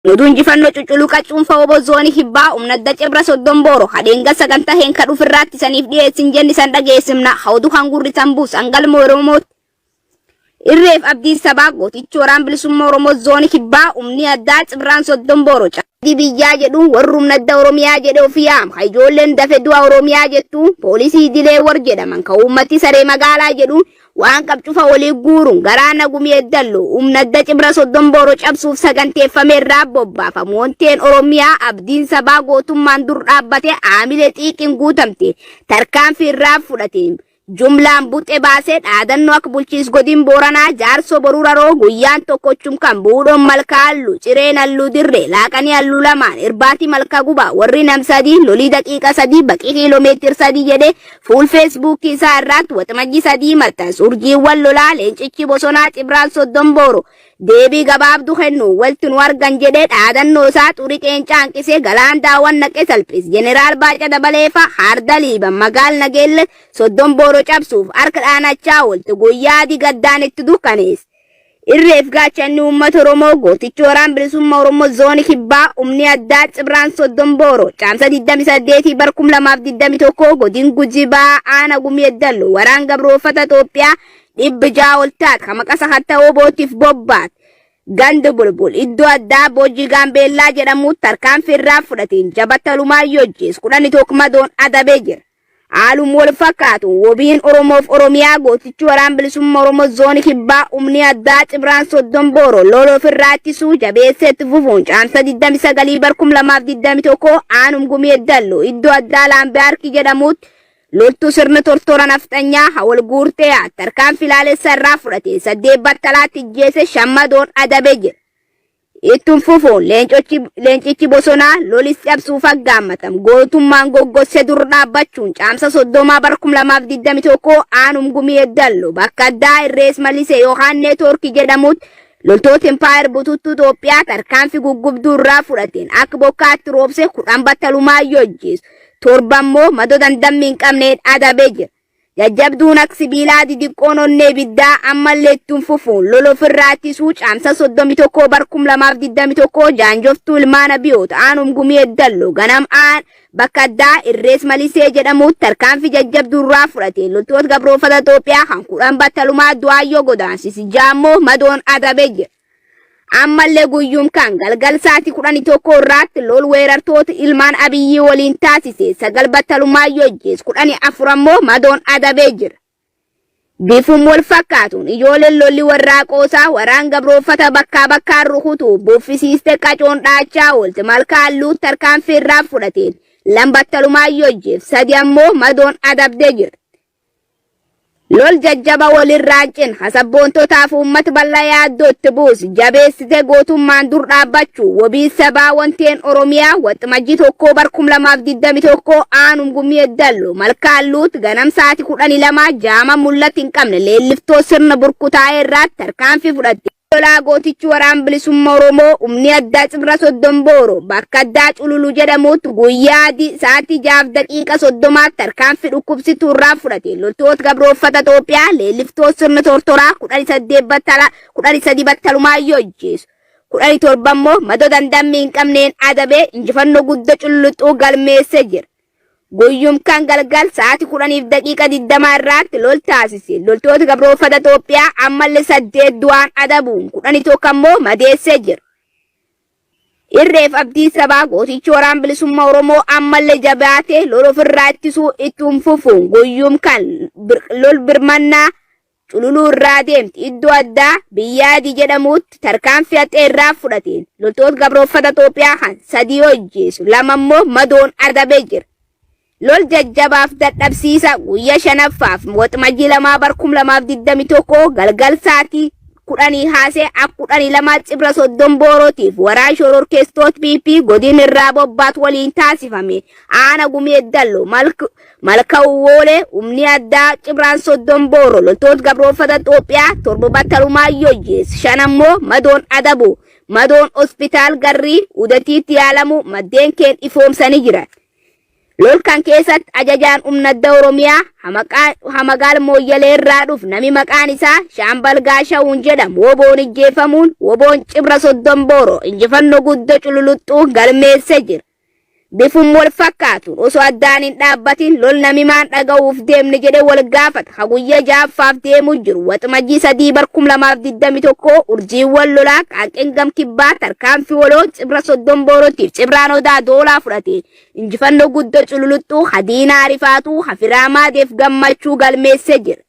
Nuduun jifannoo cuculuqa cuunfaa obozooni hibbaa umnadda cibra soddombooro hadeenga saganta heenka dhufirraatti saniif dhiyeessin jenni san dhageessimna hawdu hangurri tambus angalmoo Oromooti. Irreef abdiin sabaa gootichi waraana bilisummaa Oromoo zooni hibbaa umni addaa cibraan soddombooro cabdii biyyaa jedhu warri umnadda Oromiyaa jedhe ofiyaam ijoolleen dafe du'a Oromiyaa jettu poolisii dilee war jedhaman ka uummati saree magaalaa jedhu waan qabcufa walii guuruun garaa nagumii eddallu umnadda cibra soddombooro cabsuuf saganteeffameerraa bobbaafamu wanteen Oromiyaa abdiin sabaa gootummaan dur dhaabbate aamilee xiiqiin guutamte tarkaanfii irraa fudhate. Jumlaan buxe baasee dhaadannoo akka bulchiis godin Booranaa jaarso boruraroo guyyaan tokkochum kan buudhoon malkaa hallu cireen halluu dirree laaqanii halluu lamaan irbaati malkaa gubaa warri nam sadii lolii daqiiqa sadii baqii kiiloomeetir sadii jedhe fuul feesbuukii isaa irratti waxamajjii sadii maxxansu urjiiwwan lolaa leencichi bosonaa cibraan soddombooro deebii gabaabdu kennu walti nu argan jedhe dhaadannoo isaa xurii qeencaa hanqisee galaan daawwan naqe salphis jeneraal Baaca Dabaleefa harda liiban magaal nageelle soddombooro cabsuuf harka dhaanachaa ooltu guyyaa adii gaddaan itti dukkanees. Irreef gaachanni uummata Oromoo gootichi waraana bilisummaa Oromoo zooni hibbaa umni addaa cibraan soddombooro caamsa 28 bar 2021 godin Gujibaa aana gumii eddallu waraana gabroofata Itoophiyaa dhibbi ja'a ol taat ka maqasa hatta obootiif bobbaat. Ganda bulbul iddoo addaa Boojii Gaambeellaa jedhamu tarkaanfii irraa fudhateen jabattalumaa yojjees 11 madoon adabee jira. Haalum wal fakkaatu wobiin Oromoof Oromiyaa gootichi waraana bilisummaa Oromoo zooni hibbaa umni addaa cibraan soddombooro loloof irraa ittisuu jabeesseetti fufuun caamsa 29 bar 2021 aanum gumii eddallu iddoo addaa Laambaarki jedhamutti loltuu sirni tortora nafxanyaa hawal guurtee tarkaanfii ilaalessa irraa fudhate 8 battalaatti ijjeese 5 madoon adabee jira. Ittum fufuun leencichi bosonaa lolis cabsuuf aggaammatam gootummaan goggosse dur dhaabbachuun caamsa 30 bar 2021 aanum gumii eddallu bakka addaa Irrees Malisee yookaan neetwoorkii jedhamutti loltoota Empire bututtuu Itoophiyaa tarkaanfii guggubduu irraa fudhateen akka bokkaatti roobse 10 battalumaa yojjeessu torbammoo madoo dandammi hin qabneen adabee jira. Jajjabduun akka sibiilaa didiqqoon onnee biddaa ammallee ittiin fufuun loloof irraa ittisuu caamsa 31 bar 2021 jaanjoftuu ilmaana biyoota aanum gumii eddallu ganam aan bakka addaa Irrees Malisee jedhamutti tarkaanfii jajjabduu irraa fudhate loltoota gabroofata Itoophiyaa kan 10 battalumaa du'aayyoo godaansisi jaammoo madoon adabee jira. Ammallee guyyuum kan galgal sa'aatii 11 irratti lol weerartoota ilmaan Abiyyii waliin taasise 9 battalumaa yojjees 14 ammoo madoon adabee jira. Bifuun wal fakkaatuun ijoolleen lolli warraaqoosaa waraan gabroofata bakkaa bakkaan rukutu buuffisiiste qacoon dhaachaa oolte malkaa halluu tarkaanfii irraa fudhateen 2 battalumaa yojjeef 3 ammoo madoon adabdee jira. Lol jajjaba walirraa cin hasabboontootaaf uummata bal'aa yaaddootti buusi jabeessite gootummaan dur dhaabbachuu wabii sabaa wanteen Oromiyaa waxamajjii 1 bar 2021 aanum gumii eddallu malkaa halluutti ganam sa'aatii 12 jaama mul'atti hin qabne leelliftoo sirna burkutaa'ee irratti tarkaanfii fudhatte. Lolaa gootichi waraana bilisummaa Oromoo umni addaa cibra soddombooro bakka addaa cululu jedhamutti guyyaa adii sa'aatii 6 daqiiqa 30 tarkaanfii dhukkubsituu irraa fudhate loltoota gabroofata Itoophiyaa leelliftoo sirna tortoraa 13 battalumaa yojjeessu 17 ammoo madoo dandammi hin qabneen adabee injifannoo guddaa cululuxuu galmeessee jira. Guyyum kan galgal sa'aatii 10 daqiiqa 20 irratti lol taasise loltoota gabroofata Itoophiyaa ammallee 8 du'aan adabuun 11 ammoo madeessee jira. Irreef abdii sabaa gootichi waraana bilisummaa Oromoo ammallee jabaatee loloof irraa ittisuu ittiin fufuun guyyum kan lol birmannaa cululuu irraa deemti iddoo addaa biyya adii jedhamutti tarkaanfii haxee irraa fudhateen loltoota gabroofata Itoophiyaa kan 3 hojjeessu 2 ammoo madoon adabee jira. Lol jajjabaaf dadhabsiisa guyyaa 5ffaaf waxamajjii 2 bar 2021 galgal sa'aatii 10 haasee akka 12 cibra soddomboorootiif waraana shororkeessitoota PP godin irraa bobbaat waliin taasifame aana gumii eddallu malka uwwoolee umni addaa cibraan soddombooro loltoota gabroofata Itoophiyaa 7 battalumaa yojjees 5 ammoo madoon adabu madoon hospitaal garrii udatiitti yaalamu maddeen keen ifoomsanii jiran. lol kan keessat ajajaan umnadda Oromiyaa hamagaal mooyyalee irraa dhuf nami maqaan isaa Shaambal Gaashawuun jedhamu woboon ijjeefamuun woboon Cibra Soddombooroo injifannoo guddaa cululuxxuu galmeessee jira. Bifum wal fakkaatuun osoo addaan hin dhaabbatin lol nami maan dhaga'uuf deemne jedhe wal gaafata haguyya jaaffaaf deemu jiru waximajjii 3/2021 urjiiwwan lolaa qaaqeen gam kibbaa tarkaanfii waloo Cibra Soddomboorootiif Cibraan Odaa Doolaa fudhateen injifannoo guddaa cululuxxuu Hadiinaa Rifaatuu Hafiraamaadeef gammachuu galmeessee jira.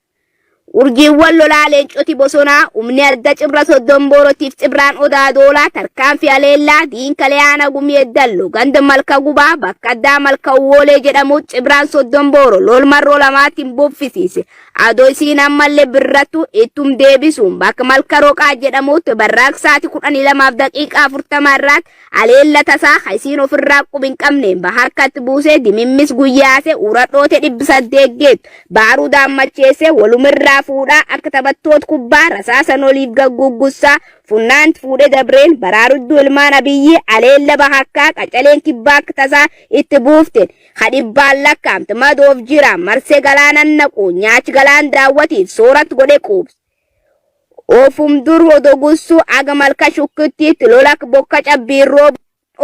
Urjiiwwan lolaa leencoti bosonaa umni adda Cibra Soddomboorootiif Cibraan Odaa Doolaa tarkaanfii aleellaa diinkalee aana gumii dallu ganda malka gubaa bakka addaa malka uwwoolee jedhamu Cibraan Soddombooroo lol marroo lamaatiin buuffisiise. Adoo isiin ammallee birrattu ittum deebisuun bakka malka roqaa jedhamutti barraaqsaati 12:40 irratti aleella tasaa isiin ofirraa qubin qabneen baharkatti buusee dimimmis guyyaase uradhoote 800 geettu baaruu daammacheesse walumirraa fuudhaa akka taphattoota kubbaa rasaasan oliif gagguggusaa funnaanti fuudhee dabreen baraarudduu ilmaan abiyyi aleella bahakkaa qacaleen kibbaa tasaa itti buufteen hadhibbaan lakkaamte madoof jira marsee galaanan naqu nyaachi galaan daawwatiif soorat godhe quubse. Ofum dur odogussuu aga malka shukkittiitti lolak bokka cabbiirroo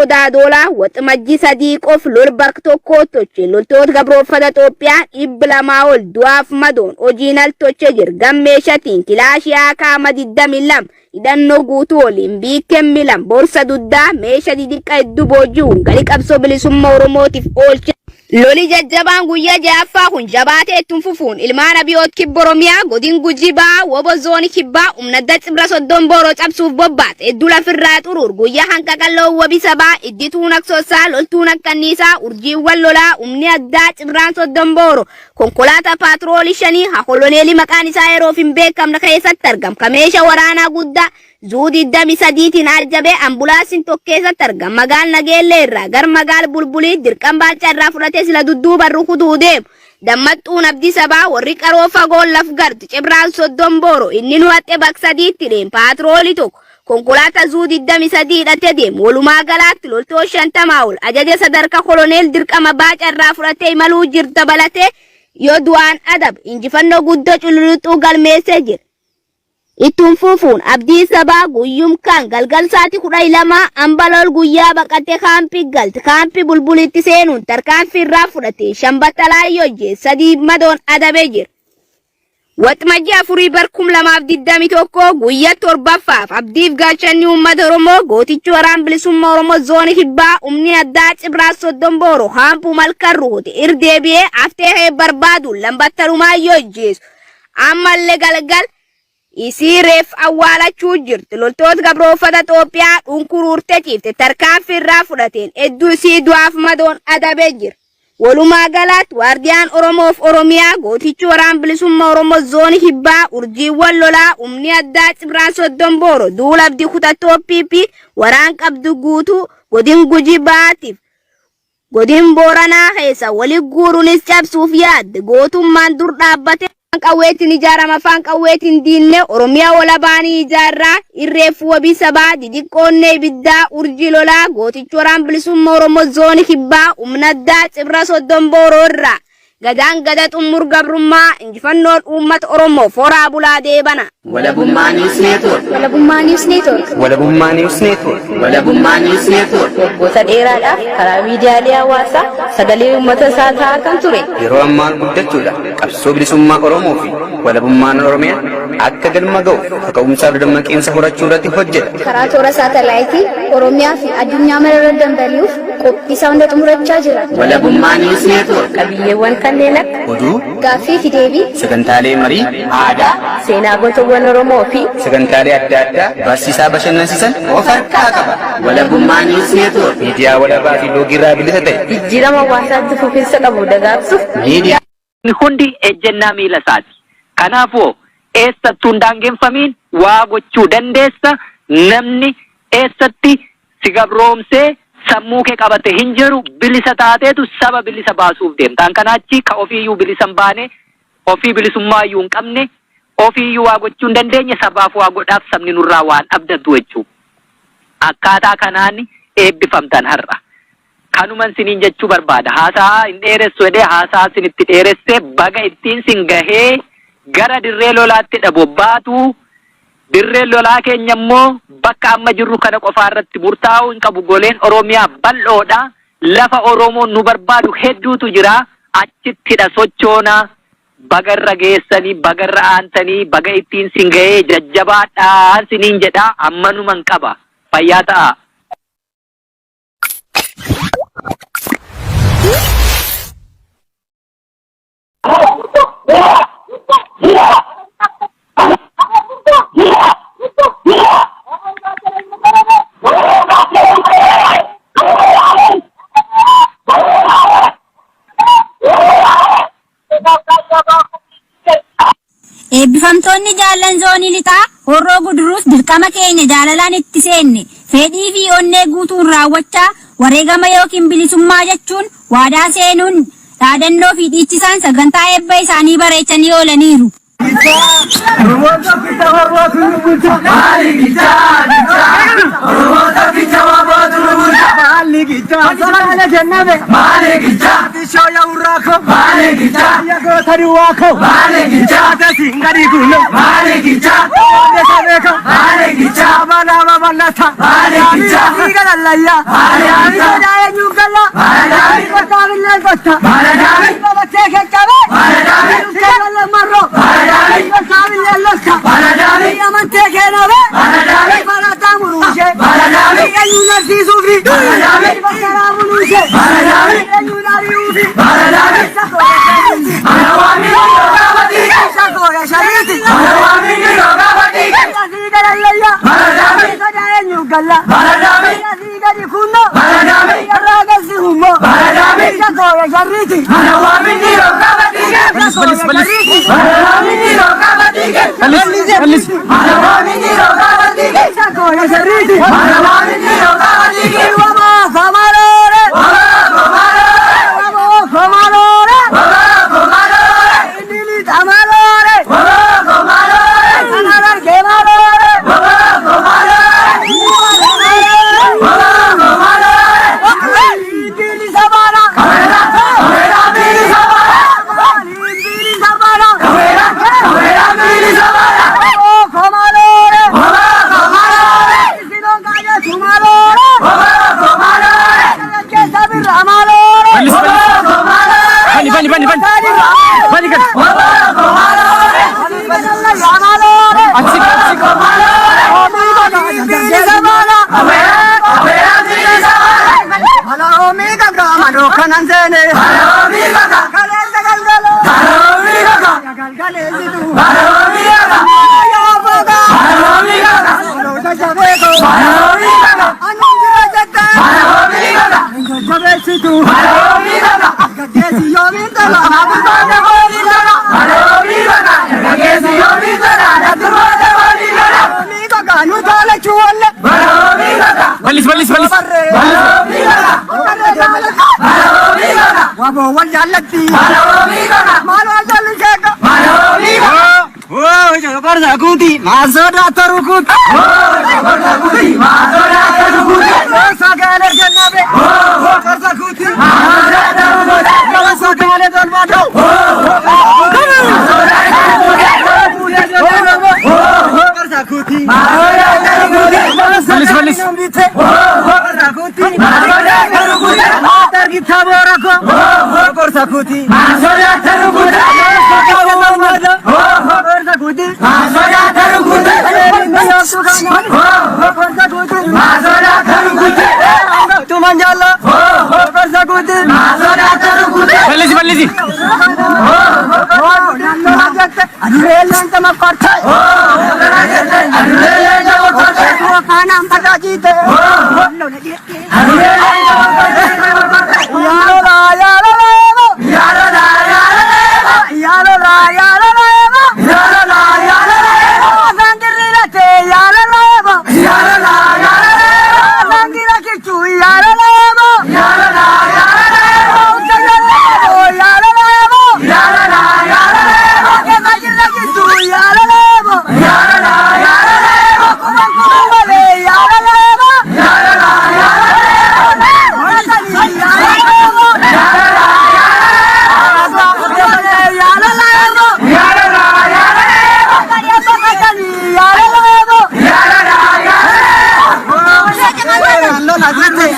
Odaa Doolaa waximajjii 3 qof lol bakka tokko toche loltoota gabroonfata Itoophiyaa 200 ol du'aaf madoon hojiin al toche jir gammeeshatiin kilaashii akaama 22 hidhannoo guutuu waliin biikkeen milan borsa duddaa meesha didiqqa hedduu booji'uun galii qabsoo bilisummaa Oromootiif oolche. Loli jajjabaan guyyaa jaaffaa kun jabaatee ittiin fufuun ilmaan abiyoot kibba Oromiyaa godin Gujii ba'aa wobo zoonii kibbaa umnadda Cibra Soddombooroo cabsuuf bobbaate hedduu lafirraa xuruur guyyaa hanqa qalloo wabii sabaa iddituun aksoosaa loltuun akkanniisaa urjiiwwan lolaa umni addaa Cibraan Soddombooroo konkolaataa paatroolii 5 hakoloneelii maqaan isaa yeroof hin beekamne keessatti argam kameesha waraanaa guddaa Zuudi 23tiin arjabe ambulaansiin tokkeessatti argam magaal nageellee irraa gar magaal bulbulii dirqam baalcha irraa fudhatee sila dudduuba rukutuu deemu dammaxxuun abdii sabaa warri qaroo fagoon laf gartu Cibraan Soddombooroo inni nu haxxe baksadiitti deem paatroolii tokko konkolaataa Zuudi 23 hidhatee deemu walumaa galaatti loltoo 50 ol ajaja sadarkaa koloneel dirqama baaca irraa fudhatee imaluu jirta balatee yoo du'aan adab injifannoo guddoo cululuxxuu galmeessee jira. Ittuun fufuun abdii sabaa guyyum kan galgal saati 12 ambalol guyyaa baqate kaampii galte kaampii bulbulitti seenuun tarkaanfii irraa fudhate shambattalaayyoo jee 3 madoon adabee jira. Waximajjii 4/2021 guyyaa 7ffaaf abdiif gaachanni uummata Oromoo gootichi waraan bilisummaa Oromoo zoonii kibbaa umni addaa Cibraa Soddombooroo haampuu malkan ruute irdeebi'ee aftee barbaaduun lambattarumaayyoo jeesu ammallee galgal isii reef awwaalachuu jirti loltoota gabroonfata Itoophiyaa dhunkuruurtee ciifte tarkaanfii irraa fudhateen hedduu isii du'aaf madoon adabee jira. Walumaa galaatti waardiyaan Oromoof Oromiyaa gootichi waraan bilisummaa Oromoo zoonii kibbaa urjiiwwan lolaa umni addaa Cibraan Soddombooroo duula abdii kutatoo PP waraan qabdu guutuu godin Gujii baatiif godin Booranaa keessa walii guuruunis cabsuuf yaadde gootummaan dur dhaabbate qawweetiin ijaarama afaan qawweetiin diinne Oromiyaa walabaanii ijaarraa irreef wabii sabaa didiqqoonnee ibiddaa urjii lolaa gootichi waraan bilisummaa Oromoo zoonii kibbaa umna addaa Cibra Soddombooroo irraa gadaan gada xumur gabrummaa injifannoon uummata Oromoo foraa bulaa deebana. Walabummaa News Network. Walabummaa News Network. Walabummaa News Network. Walabummaa News Network. Waggoota dheeraadhaaf karaa miidiyaalee hawaasaa sagalee uummata isaa ta'aa kan ture. Yeroo ammaa guddachuudha. Qabsoo bilisummaa Oromoo fi walabummaan Oromiyaa akka galma ga'uuf kaka'umsaa fi dammaqinsa horachuu irratti hojjeta. Karaa toora saatalaayitii Oromiyaa fi addunyaa mara dandali'uuf qophii hunda xumurachaa jira. Walabummaa News Network. Qabiyyeewwan kanneen akka oduu, gaaffii fi deebii, sagantaalee marii, aadaa, seenaa gootawwan Oromoo fi sagantaalee adda addaa barsiisaa bashannansiisan of harkaa qaba. Walabummaa News Network miidiyaa walabaa fi loogirraa bilisa ta'e jijjiirama hawaasaatti fufiinsa qabu dagaagsuuf miidiyaa hundi ejjennaa miila isaati. Kanaafuu eessattuu hin daangeffamiin waa gochuu dandeessa. Namni eessatti si gabroomsee sammuu kee qabate hin jiru bilisa taateetu saba bilisa baasuuf deemtaan kanaachi ka ofiiyyuu bilisa hin baane ofii bilisummaayyuu hin qabne ofiiyyuu waa gochuu hin dandeenye sabaaf waa godhaaf sabni nurraa waan abdatu jechuudha. Akkaataa kanaan eebbifamtan har'a. kanuman sinin jechuu barbaada. Haasaa hin dheeressu jedhee haasaa sinitti dheeresse baga ittiin sin gahee gara dirree lolaatti dhabobbaatu. Dirree lolaa keenya immoo bakka amma jirru kana qofaa irratti murtaa'uu hin qabu. Goleen Oromiyaa bal'oodha. Lafa Oromoon nu barbaadu hedduutu jira. Achittidha sochoona. Bagarra geessanii, bagarra aantanii, baga ittiin sin gahee jajjabaadhaan siniin jedha. Ammanuman qaba. Fayyaa ta'a. Eebbifamtoonni jaallan zoonii lixaa Horroo Guduruus dirqama keenya jaalalaan itti seenne fedhii fi onnee guutuun raawwachaa wareegama yookiin bilisummaa jechuun waadaa seenuun dhaadannoo fi dhiichisaan sagantaa eebba isaanii bareechanii oolaniiru.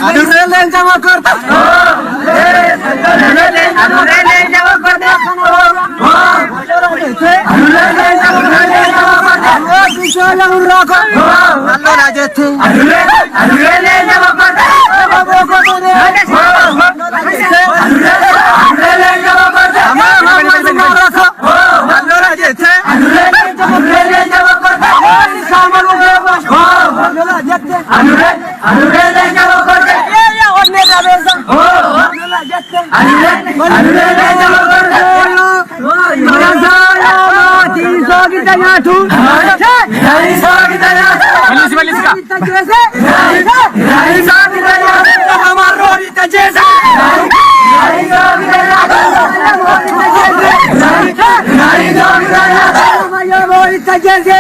Adurrelen jama korta. Adurrelen jama korta. Adurrelen jama korta. Bisala urrako. Allah rajete. Adurrelen jama korta. Adurrelen jama korta. Allah rajete. Adurrelen jama korta. Samalu beba. Allah rajete. Adurrelen jama korta. Ya onne rabeza. Allah rajete. Adurrelen jama korta. Kita nyatu, kita nyatu. Malis ka. Kita nyatu. Hamaro kita jesa. Kita nyatu. Hamaro kita jesa.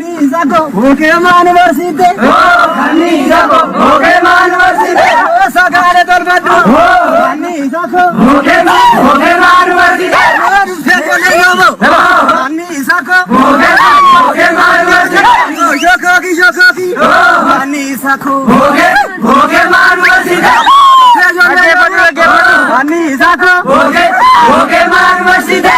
Pokemon University. Pokemon University. Sagale Dorgadu. Pokemon University. Pokemon University. Shokoki. Ani Sako. Pokemon University. Ani Sako. Pokemon University.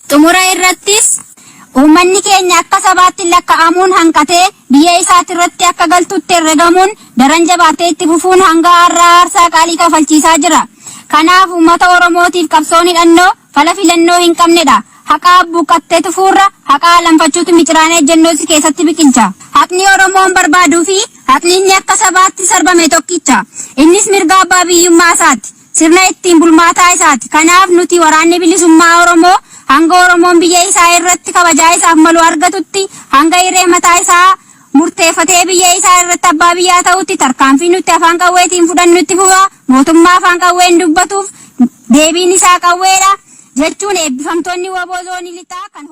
Tumura irrattis uummanni keenya akka sabaatti lakka'amuun hanqatee biyya isaati irratti akka galtutti herregamuun daran jabaatee itti fufuun hanga har'aa aarsaa qaalii kafalchiisaa jira. Kanaaf uummata Oromootiif qabsoon hidhannoo fala filannoo hin qabnedha. Haqaa buuqattee tufuurra haqaa lanfachuutu miciraanee jennoosi keessatti biqilcha. Haqni Oromoon barbaaduu fi haqni inni akka sabaatti sarbame tokkicha. Innis mirga abbaa biyyummaa isaati. Sirna ittiin bulmaataa isaati. Kanaaf nuti waraanni bilisummaa Oromoo hanga Oromoon biyya isaa irratti kabajaa isaaf malu argatutti hanga hiree mataa isaa murteeffatee biyya isaa irratti abbaa biyyaa ta'utti tarkaanfii nuti afaan qawweetiin fudhannutti fufa. Mootummaa afaan qawween dubbatuuf deebiin isaa qawweedha jechuun eebbifamtoonni waboo zoonii lixaa kan